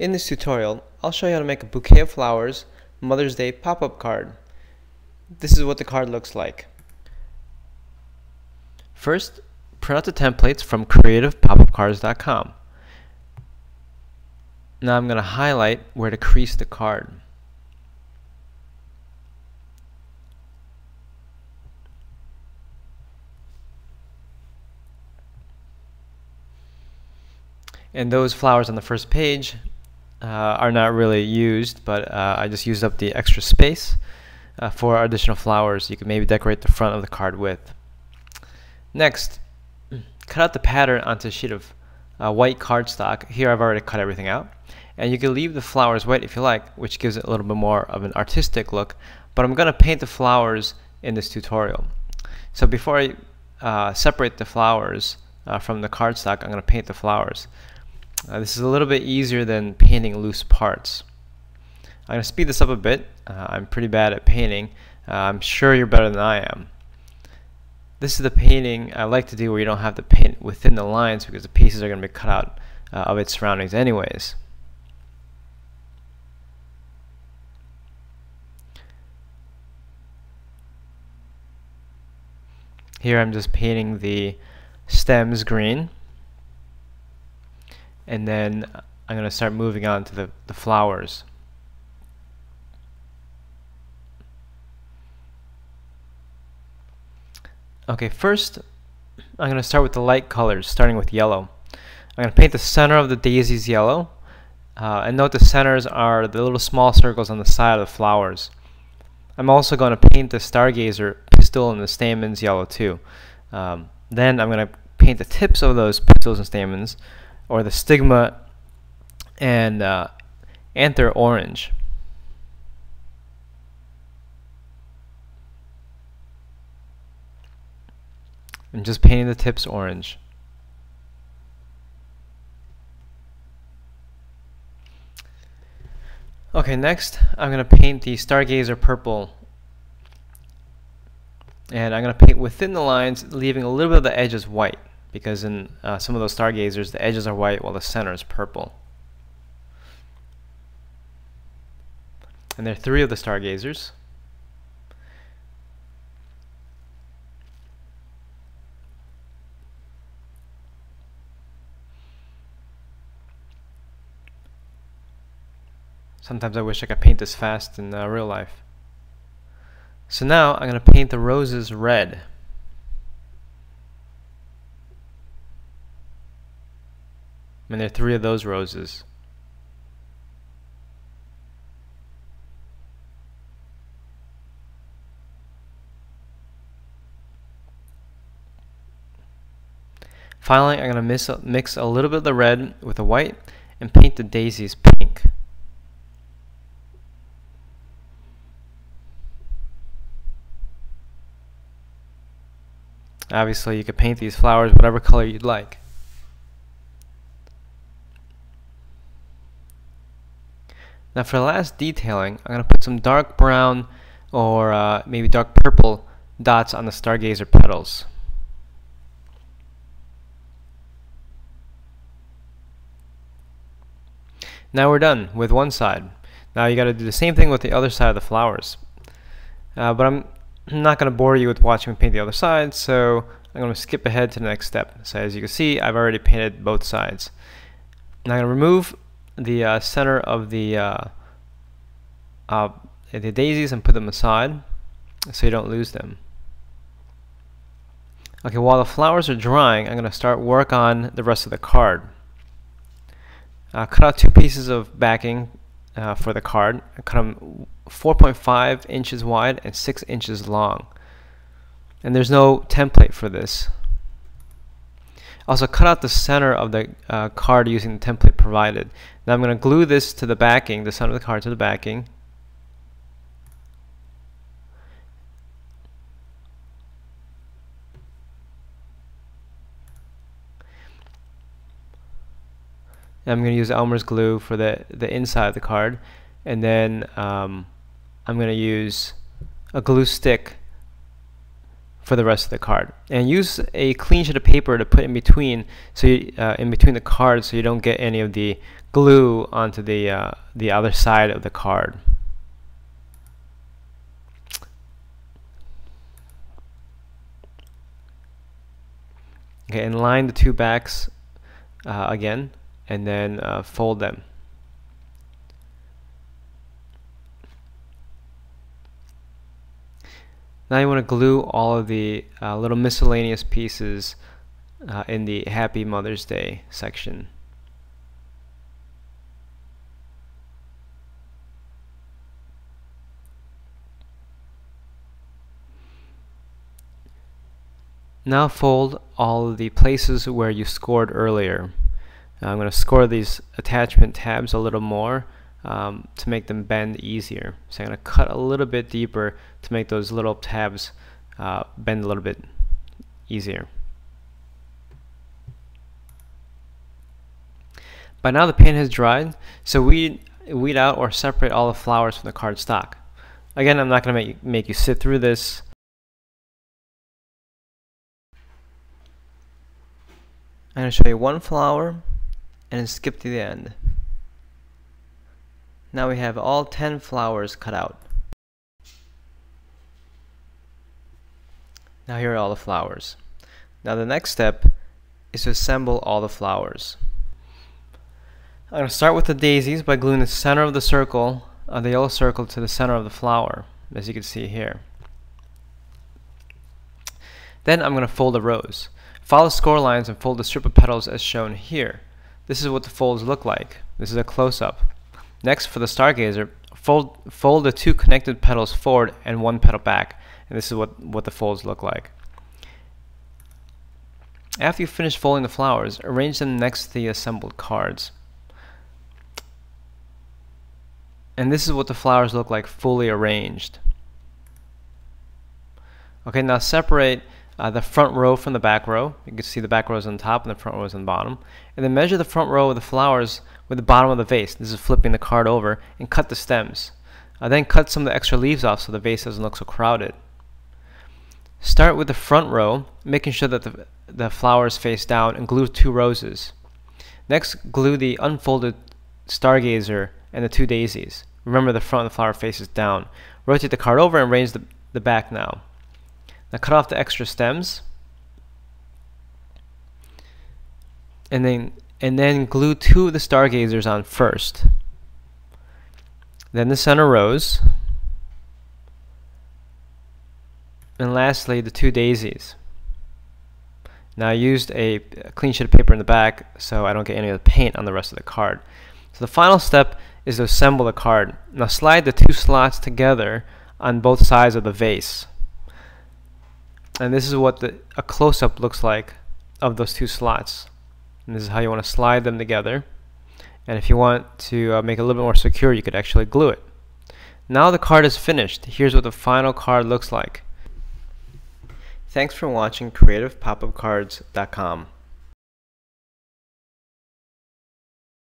In this tutorial, I'll show you how to make a bouquet of flowers Mother's Day pop-up card. This is what the card looks like. First, print out the templates from creativepopupcards.com. Now I'm going to highlight where to crease the card. And those flowers on the first page are not really used, but I just used up the extra space for additional flowers you can maybe decorate the front of the card with. Next, cut out the pattern onto a sheet of white cardstock. Here I've already cut everything out. And you can leave the flowers white if you like, which gives it a little bit more of an artistic look, but I'm going to paint the flowers in this tutorial. So before I separate the flowers from the cardstock, I'm going to paint the flowers. This is a little bit easier than painting loose parts. I'm going to speed this up a bit. I'm pretty bad at painting. I'm sure you're better than I am. This is the painting I like to do where you don't have to paint within the lines because the pieces are going to be cut out of its surroundings anyways. Here I'm just painting the stems green, and then I'm going to start moving on to the flowers. Okay, first I'm going to start with the light colors, starting with yellow. I'm going to paint the center of the daisies yellow, and note the centers are the little small circles on the side of the flowers. I'm also going to paint the stargazer pistil and the stamens yellow too. Then I'm going to paint the tips of those pistils and stamens, or the stigma and anther orange. I'm just painting the tips orange. Okay, next I'm going to paint the stargazer purple, and I'm going to paint within the lines, leaving a little bit of the edges white, because in some of those stargazers the edges are white while the center is purple. And there are 3 of the stargazers. Sometimes I wish I could paint this fast in real life. So now I'm going to paint the roses red. And there are 3 of those roses. Finally, I'm going to mix a little bit of the red with the white and paint the daisies pink. Obviously, you could paint these flowers whatever color you'd like. Now for the last detailing, I'm going to put some dark brown or maybe dark purple dots on the stargazer petals. Now we're done with one side. Now you got to do the same thing with the other side of the flowers. But I'm not going to bore you with watching me paint the other side, so I'm going to skip ahead to the next step. So as you can see, I've already painted both sides. Now I'm going to remove the center of the daisies and put them aside so you don't lose them. Okay, while the flowers are drying, I'm going to start work on the rest of the card. Cut out 2 pieces of backing for the card. I cut them 4.5 inches wide and 6 inches long. And there's no template for this. Also, cut out the center of the card using the template provided. Now I'm going to glue this to the backing, the center of the card to the backing. And I'm going to use Elmer's glue for the inside of the card, and then I'm going to use a glue stick for the rest of the card. And use a clean sheet of paper to put in between, so in between the cards, so you don't get any of the glue onto the other side of the card. Okay, and line the two backs again, and then fold them. Now you want to glue all of the little miscellaneous pieces in the Happy Mother's Day section. Now fold all of the places where you scored earlier. I'm going to score these attachment tabs a little more to make them bend easier. So I'm going to cut a little bit deeper to make those little tabs bend a little bit easier. By now the paint has dried, so weed out or separate all the flowers from the card stock. Again, I'm not going to make you sit through this. I'm going to show you one flower and skip to the end. Now we have all 10 flowers cut out. Now here are all the flowers. Now the next step is to assemble all the flowers. I'm going to start with the daisies by gluing the center of the circle, the yellow circle, to the center of the flower, as you can see here. Then I'm going to fold the rows. Follow score lines and fold the strip of petals as shown here. This is what the folds look like. This is a close-up. Next, for the stargazer, fold the two connected petals forward and one petal back, and this is what the folds look like. After you finish folding the flowers, arrange them next to the assembled cards. And this is what the flowers look like fully arranged. Okay, now separate the front row from the back row. You can see the back row is on top and the front row is on the bottom. And then measure the front row of the flowers with the bottom of the vase. This is flipping the card over, and cut the stems. Then cut some of the extra leaves off so the vase doesn't look so crowded. Start with the front row, making sure that the flowers face down, and glue 2 roses. Next, glue the unfolded stargazer and the 2 daisies. Remember, the front of the flower faces down. Rotate the card over and arrange the back now. Now cut off the extra stems, and then glue 2 of the stargazers on first. Then the center rows, and lastly the 2 daisies. Now I used a clean sheet of paper in the back so I don't get any of the paint on the rest of the card. So the final step is to assemble the card. Now slide the 2 slots together on both sides of the vase. And this is what a close-up looks like of those 2 slots. And this is how you want to slide them together. And if you want to make it a little bit more secure, you could actually glue it. Now the card is finished. Here's what the final card looks like. Thanks for watching CreativePopupCards.com.